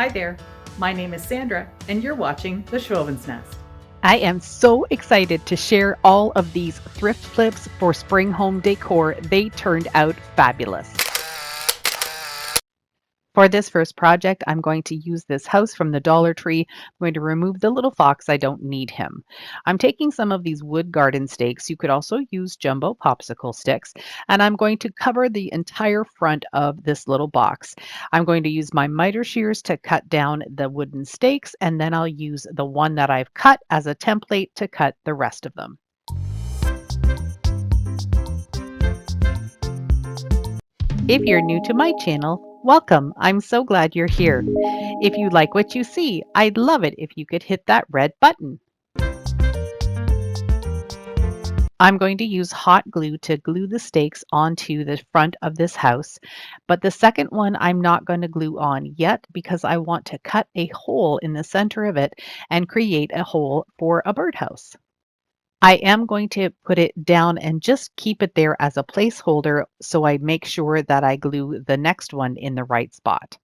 Hi there, my name is Sandra, and you're watching The Schwowin's Nest. I am so excited to share all of these thrift flips for spring home decor. They turned out fabulous. For this first project, I'm going to use this house from the Dollar Tree. I'm going to remove the little fox. I don't need him. I'm taking some of these wood garden stakes. You could also use jumbo popsicle sticks. And I'm going to cover the entire front of this little box. I'm going to use my miter shears to cut down the wooden stakes, and then I'll use the one that I've cut as a template to cut the rest of them. If you're new to my channel, welcome. I'm so glad you're here. If you like what you see, I'd love it if you could hit that red button. I'm going to use hot glue to glue the stakes onto the front of this house, but the second one I'm not going to glue on yet because I want to cut a hole in the center of it and create a hole for a birdhouse. I am going to put it down and just keep it there as a placeholder so I make sure that I glue the next one in the right spot.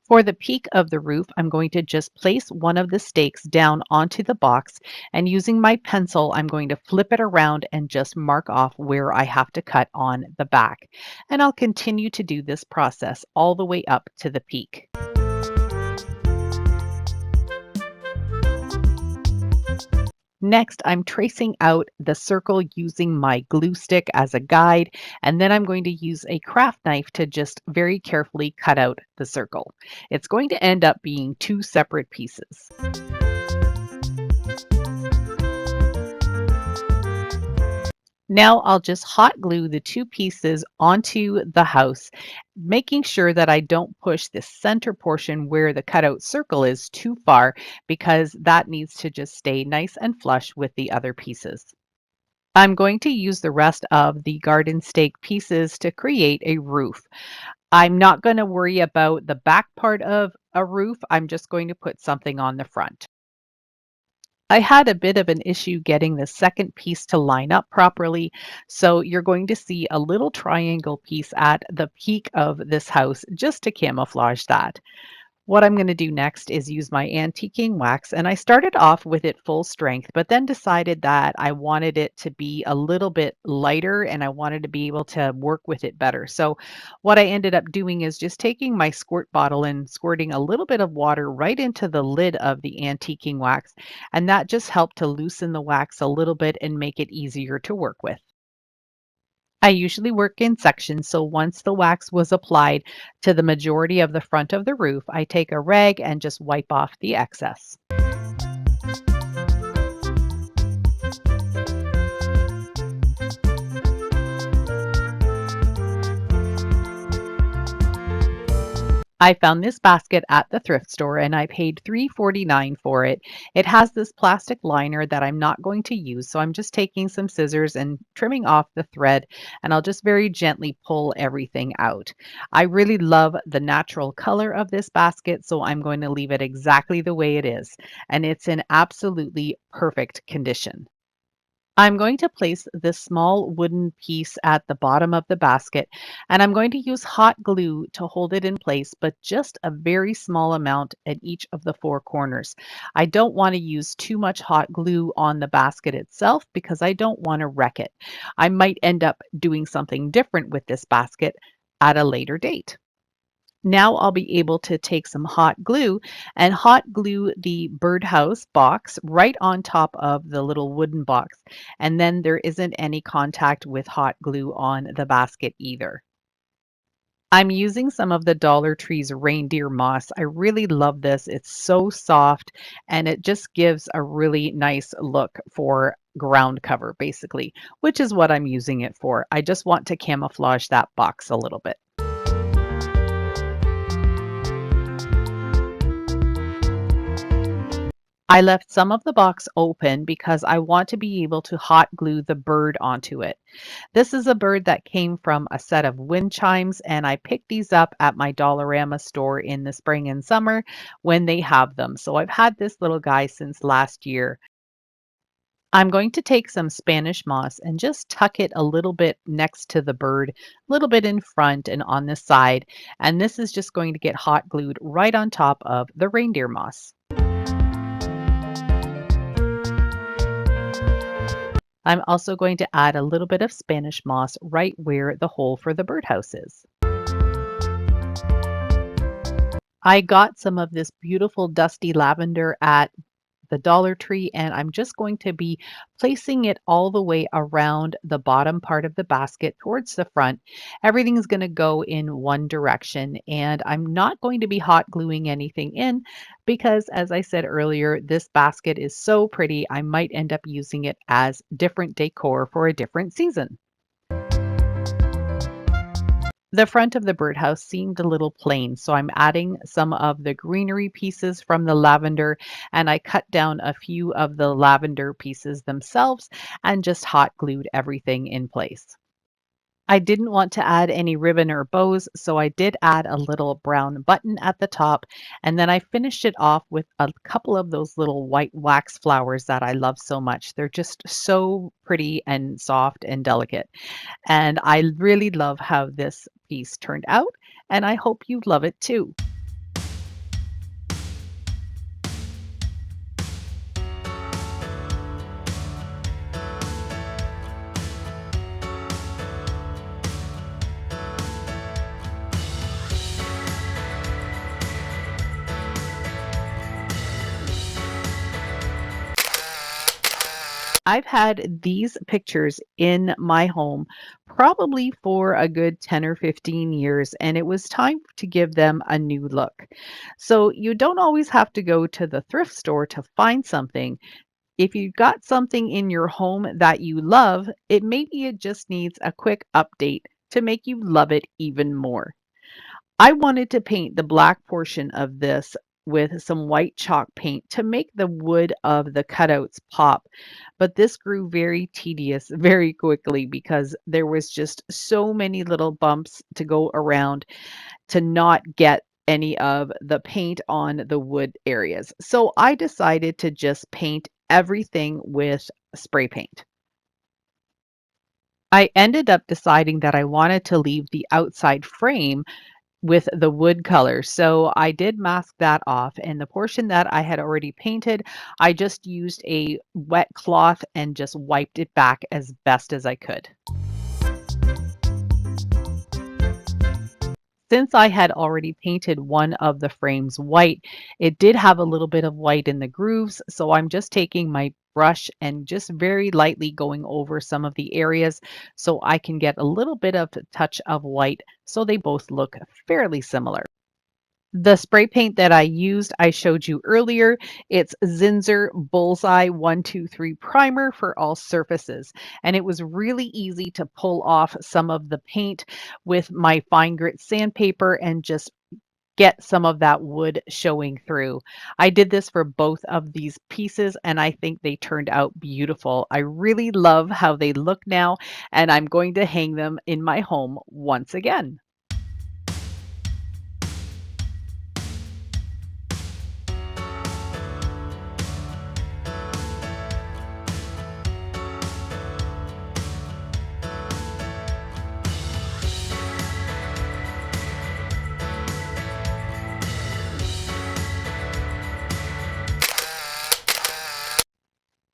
For the peak of the roof, I'm going to just place one of the stakes down onto the box, and using my pencil, I'm going to flip it around and just mark off where I have to cut on the back. And I'll continue to do this process all the way up to the peak. Next, I'm tracing out the circle using my glue stick as a guide, and then I'm going to use a craft knife to just very carefully cut out the circle. It's going to end up being two separate pieces. Now I'll just hot glue the two pieces onto the house, making sure that I don't push the center portion where the cutout circle is too far because that needs to just stay nice and flush with the other pieces. I'm going to use the rest of the garden stake pieces to create a roof. I'm not going to worry about the back part of a roof. I'm just going to put something on the front. I had a bit of an issue getting the second piece to line up properly, so you're going to see a little triangle piece at the peak of this house just to camouflage that. What I'm going to do next is use my antiquing wax, and I started off with it full strength, but then decided that I wanted it to be a little bit lighter and I wanted to be able to work with it better. So what I ended up doing is just taking my squirt bottle and squirting a little bit of water right into the lid of the antiquing wax, and that just helped to loosen the wax a little bit and make it easier to work with. I usually work in sections, so once the wax was applied to the majority of the front of the roof, I take a rag and just wipe off the excess. I found this basket at the thrift store and I paid $3.49 for it. It has this plastic liner that I'm not going to use, so I'm just taking some scissors and trimming off the thread, and I'll just very gently pull everything out. I really love the natural color of this basket, so I'm going to leave it exactly the way it is, and it's in absolutely perfect condition. I'm going to place this small wooden piece at the bottom of the basket, and I'm going to use hot glue to hold it in place, but just a very small amount at each of the four corners. I don't want to use too much hot glue on the basket itself because I don't want to wreck it. I might end up doing something different with this basket at a later date. Now I'll be able to take some hot glue and hot glue the birdhouse box right on top of the little wooden box. And then there isn't any contact with hot glue on the basket either. I'm using some of the Dollar Tree's reindeer moss. I really love this. It's so soft and it just gives a really nice look for ground cover basically, which is what I'm using it for. I just want to camouflage that box a little bit. I left some of the box open because I want to be able to hot glue the bird onto it. This is a bird that came from a set of wind chimes, and I picked these up at my Dollarama store in the spring and summer when they have them. So I've had this little guy since last year. I'm going to take some Spanish moss and just tuck it a little bit next to the bird, a little bit in front and on the side. And this is just going to get hot glued right on top of the reindeer moss. I'm also going to add a little bit of Spanish moss right where the hole for the birdhouse is. I got some of this beautiful dusty lavender at the Dollar Tree, and I'm just going to be placing it all the way around the bottom part of the basket towards the front. Everything's going to go in one direction, and I'm not going to be hot gluing anything in because, as I said earlier, this basket is so pretty, I might end up using it as different decor for a different season. The front of the birdhouse seemed a little plain, so I'm adding some of the greenery pieces from the lavender, and I cut down a few of the lavender pieces themselves and just hot glued everything in place. I didn't want to add any ribbon or bows, so I did add a little brown button at the top, and then I finished it off with a couple of those little white wax flowers that I love so much. They're just so pretty and soft and delicate. And I really love how this piece turned out, and I hope you love it too. I've had these pictures in my home probably for a good 10 or 15 years, and it was time to give them a new look. So you don't always have to go to the thrift store to find something. If you've got something in your home that you love, it just needs a quick update to make you love it even more. I wanted to paint the black portion of this with some white chalk paint to make the wood of the cutouts pop, but this grew very tedious very quickly because there was just so many little bumps to go around to not get any of the paint on the wood areas. So I decided to just paint everything with spray paint. I ended up deciding that I wanted to leave the outside frame with the wood color. So I did mask that off, and the portion that I had already painted, I just used a wet cloth and just wiped it back as best as I could. Since I had already painted one of the frames white, it did have a little bit of white in the grooves, so I'm just taking my brush and just very lightly going over some of the areas so I can get a little bit of a touch of white so they both look fairly similar. The spray paint that I used, I showed you earlier. It's Zinsser Bullseye 123 Primer for all surfaces. And it was really easy to pull off some of the paint with my fine grit sandpaper and just get some of that wood showing through. I did this for both of these pieces and I think they turned out beautiful. I really love how they look now, and I'm going to hang them in my home once again.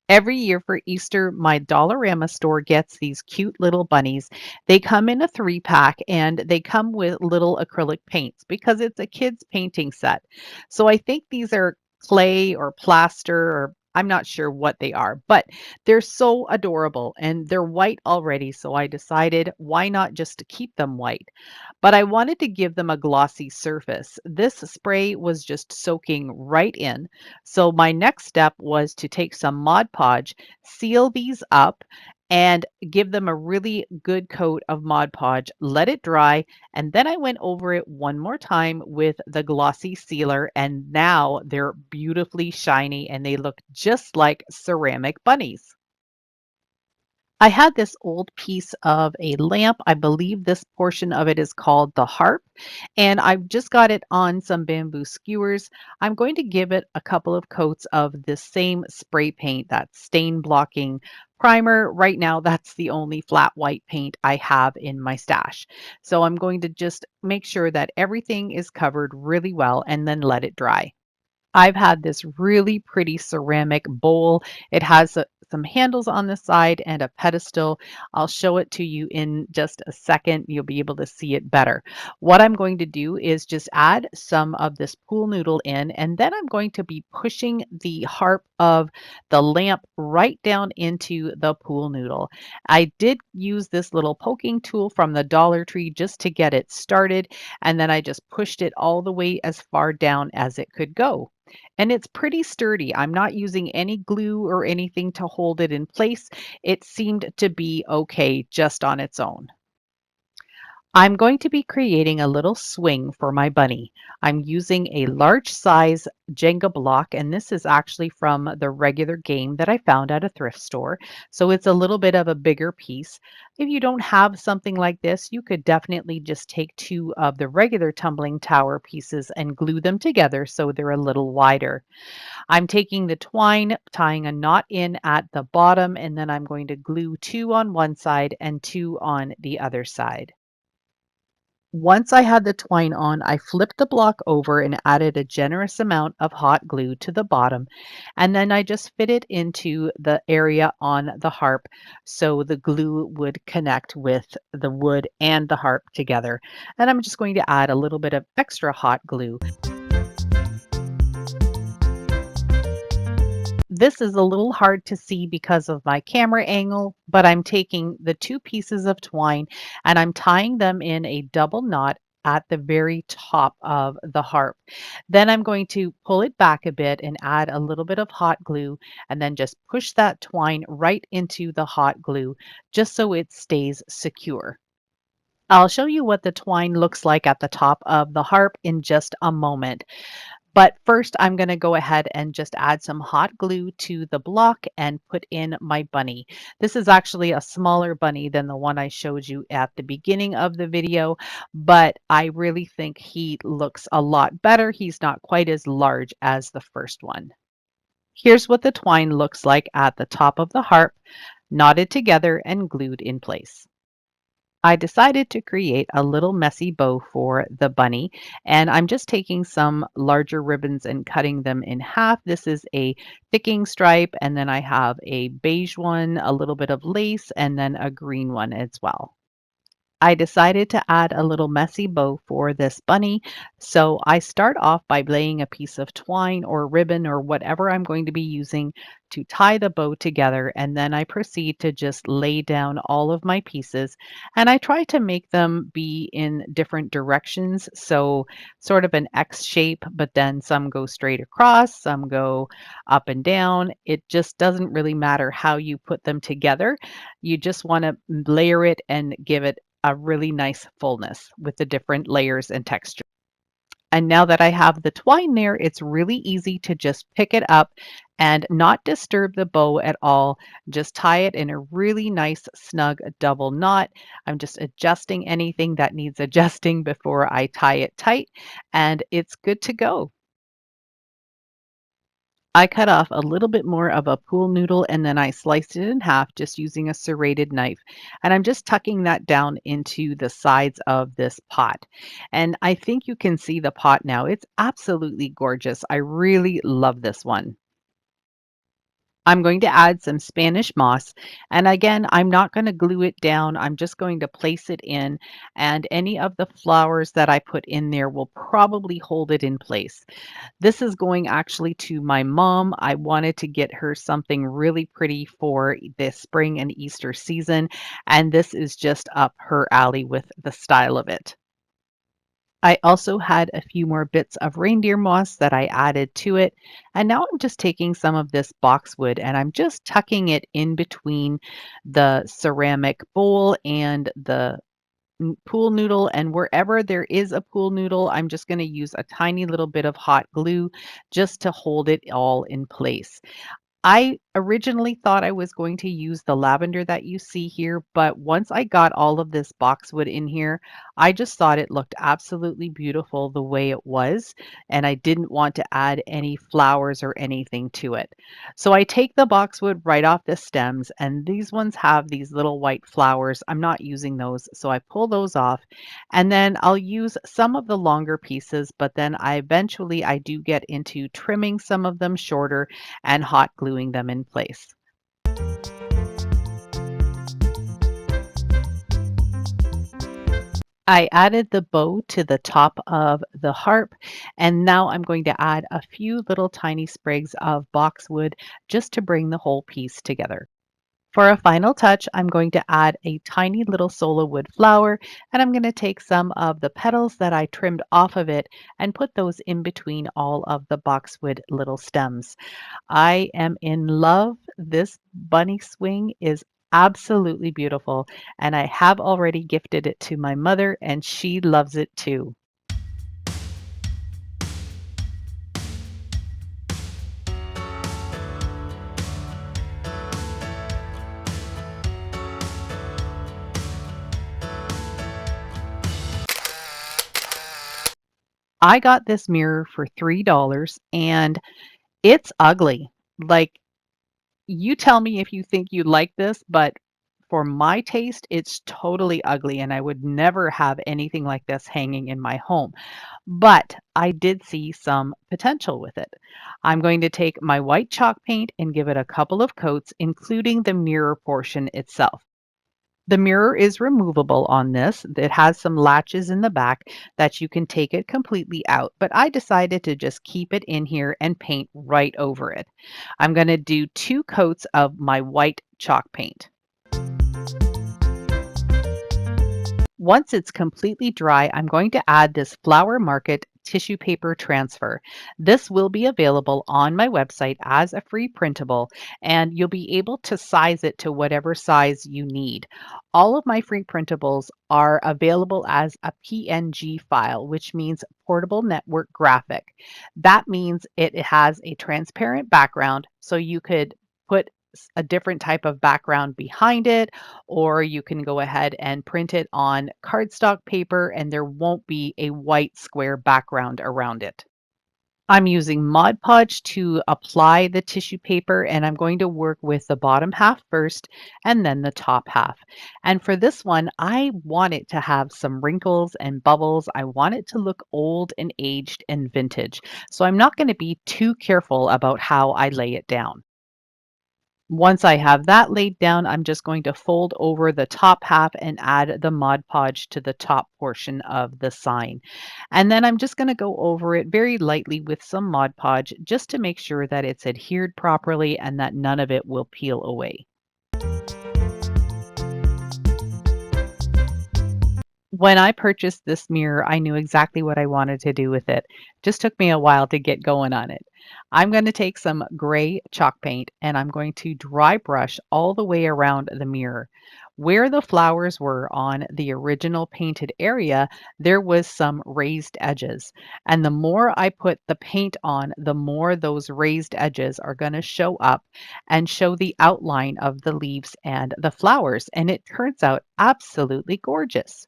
Every year for Easter, my Dollarama store gets these cute little bunnies. They come in a 3-pack and they come with little acrylic paints because it's a kids painting set. So I think these are clay or plaster, or I'm not sure what they are, but they're so adorable and they're white already. So I decided why not just to keep them white? But I wanted to give them a glossy surface. This spray was just soaking right in. So my next step was to take some Mod Podge, seal these up, and give them a really good coat of Mod Podge, let it dry, and then I went over it one more time with the glossy sealer, and now they're beautifully shiny and they look just like ceramic bunnies. I had this old piece of a lamp. I believe this portion of it is called the harp, and I've just got it on some bamboo skewers. I'm going to give it a couple of coats of this same spray paint, that stain blocking primer. Right now, that's the only flat white paint I have in my stash. So I'm going to just make sure that everything is covered really well and then let it dry. I've had this really pretty ceramic bowl. It has some handles on the side and a pedestal. I'll show it to you in just a second. You'll be able to see it better. What I'm going to do is just add some of this pool noodle in, and then I'm going to be pushing the harp of the lamp right down into the pool noodle. I did use this little poking tool from the Dollar Tree just to get it started, and then I just pushed it all the way as far down as it could go. And it's pretty sturdy. I'm not using any glue or anything to hold it in place. It seemed to be okay just on its own. I'm going to be creating a little swing for my bunny. I'm using a large size Jenga block, and this is actually from the regular game that I found at a thrift store. So it's a little bit of a bigger piece. If you don't have something like this, you could definitely just take two of the regular tumbling tower pieces and glue them together so they're a little wider. I'm taking the twine, tying a knot in at the bottom, and then I'm going to glue two on one side and two on the other side. Once I had the twine on, I flipped the block over and added a generous amount of hot glue to the bottom, and then I just fit it into the area on the harp so the glue would connect with the wood and the harp together. And I'm just going to add a little bit of extra hot glue. This is a little hard to see because of my camera angle, but I'm taking the two pieces of twine and I'm tying them in a double knot at the very top of the harp. Then I'm going to pull it back a bit and add a little bit of hot glue and then just push that twine right into the hot glue just so it stays secure. I'll show you what the twine looks like at the top of the harp in just a moment. But first, I'm going to go ahead and just add some hot glue to the block and put in my bunny. This is actually a smaller bunny than the one I showed you at the beginning of the video, but I really think he looks a lot better. He's not quite as large as the first one. Here's what the twine looks like at the top of the harp, knotted together and glued in place. I decided to create a little messy bow for the bunny, and I'm just taking some larger ribbons and cutting them in half. This is a thicking stripe, and then I have a beige one, a little bit of lace, and then a green one as well. I decided to add a little messy bow for this bunny. So I start off by laying a piece of twine or ribbon or whatever I'm going to be using to tie the bow together. And then I proceed to just lay down all of my pieces. And I try to make them be in different directions. So sort of an X shape, but then some go straight across, some go up and down. It just doesn't really matter how you put them together. You just want to layer it and give it a really nice fullness with the different layers and texture. And now that I have the twine there, it's really easy to just pick it up and not disturb the bow at all. Just tie it in a really nice snug double knot. I'm just adjusting anything that needs adjusting before I tie it tight, and it's good to go. I cut off a little bit more of a pool noodle and then I sliced it in half just using a serrated knife. And I'm just tucking that down into the sides of this pot. And I think you can see the pot now. It's absolutely gorgeous. I really love this one. I'm going to add some Spanish moss. And again, I'm not going to glue it down. I'm just going to place it in. And any of the flowers that I put in there will probably hold it in place. This is going actually to my mom. I wanted to get her something really pretty for the spring and Easter season, and this is just up her alley with the style of it. I also had a few more bits of reindeer moss that I added to it. And now I'm just taking some of this boxwood and I'm just tucking it in between the ceramic bowl and the pool noodle, and wherever there is a pool noodle, I'm just going to use a tiny little bit of hot glue just to hold it all in place. I originally thought I was going to use the lavender that you see here, but once I got all of this boxwood in here, I just thought it looked absolutely beautiful the way it was, and I didn't want to add any flowers or anything to it. So I take the boxwood right off the stems, and these ones have these little white flowers. I'm not using those, so I pull those off, and then I'll use some of the longer pieces, but then I do get into trimming some of them shorter and hot gluing them in place. I added the bow to the top of the harp, and now I'm going to add a few little tiny sprigs of boxwood just to bring the whole piece together. For a final touch, I'm going to add a tiny little solo wood flower, and I'm going to take some of the petals that I trimmed off of it and put those in between all of the boxwood little stems. I am in love. This bunny swing is absolutely beautiful, and I have already gifted it to my mother, and she loves it too. I got this mirror for $3 and it's ugly. Like, you tell me if you think you like this, but for my taste, it's totally ugly, and I would never have anything like this hanging in my home. But I did see some potential with it. I'm going to take my white chalk paint and give it a couple of coats, including the mirror portion itself. The mirror is removable on this. It has some latches in the back that you can take it completely out, but I decided to just keep it in here and paint right over it. I'm going to do 2 coats of my white chalk paint. Once it's completely dry, I'm going to add this Flower Market tissue paper transfer. This will be available on my website as a free printable, and you'll be able to size it to whatever size you need. All of my free printables are available as a PNG file, which means portable network graphic. That means it has a transparent background, so you could put a different type of background behind it, or you can go ahead and print it on cardstock paper and there won't be a white square background around it. I'm using Mod Podge to apply the tissue paper, and I'm going to work with the bottom half first and then the top half. And for this one, I want it to have some wrinkles and bubbles. I want it to look old and aged and vintage. So I'm not going to be too careful about how I lay it down. Once I have that laid down, I'm just going to fold over the top half and add the Mod Podge to the top portion of the sign. And then I'm just going to go over it very lightly with some Mod Podge just to make sure that it's adhered properly and that none of it will peel away. When I purchased this mirror, I knew exactly what I wanted to do with it. Just took me a while to get going on it. I'm going to take some gray chalk paint and I'm going to dry brush all the way around the mirror. Where the flowers were on the original painted area, there was some raised edges. And the more I put the paint on, the more those raised edges are going to show up and show the outline of the leaves and the flowers. And it turns out absolutely gorgeous.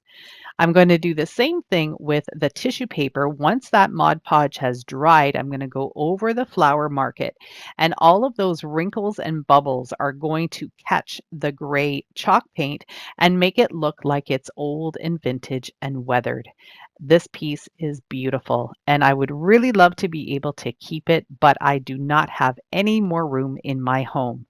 I'm going to do the same thing with the tissue paper. Once that Mod Podge has dried, I'm going to go over the flower market, and all of those wrinkles and bubbles are going to catch the gray chalk paint and make it look like it's old and vintage and weathered. This piece is beautiful, and I would really love to be able to keep it, but I do not have any more room in my home.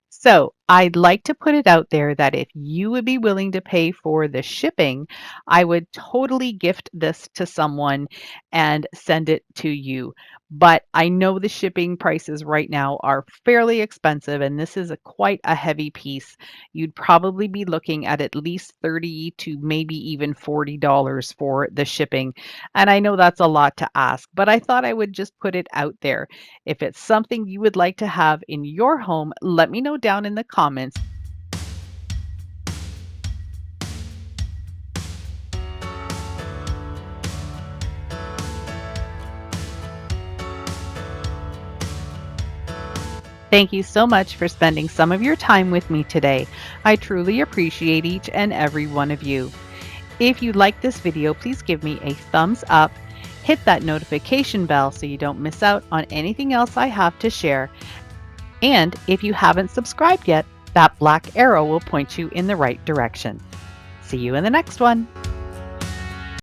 So I'd like to put it out there that if you would be willing to pay for the shipping, I would totally gift this to someone and send it to you. But I know the shipping prices right now are fairly expensive, and this is quite a heavy piece. You'd probably be looking at least 30 to maybe even $40 for the shipping. And I know that's a lot to ask, but I thought I would just put it out there. If it's something you would like to have in your home, let me know down in the comments. Thank you so much for spending some of your time with me today. I truly appreciate each and every one of you. If you like this video, please give me a thumbs up. Hit that notification bell so you don't miss out on anything else I have to share. And if you haven't subscribed yet, that black arrow will point you in the right direction. See you in the next one.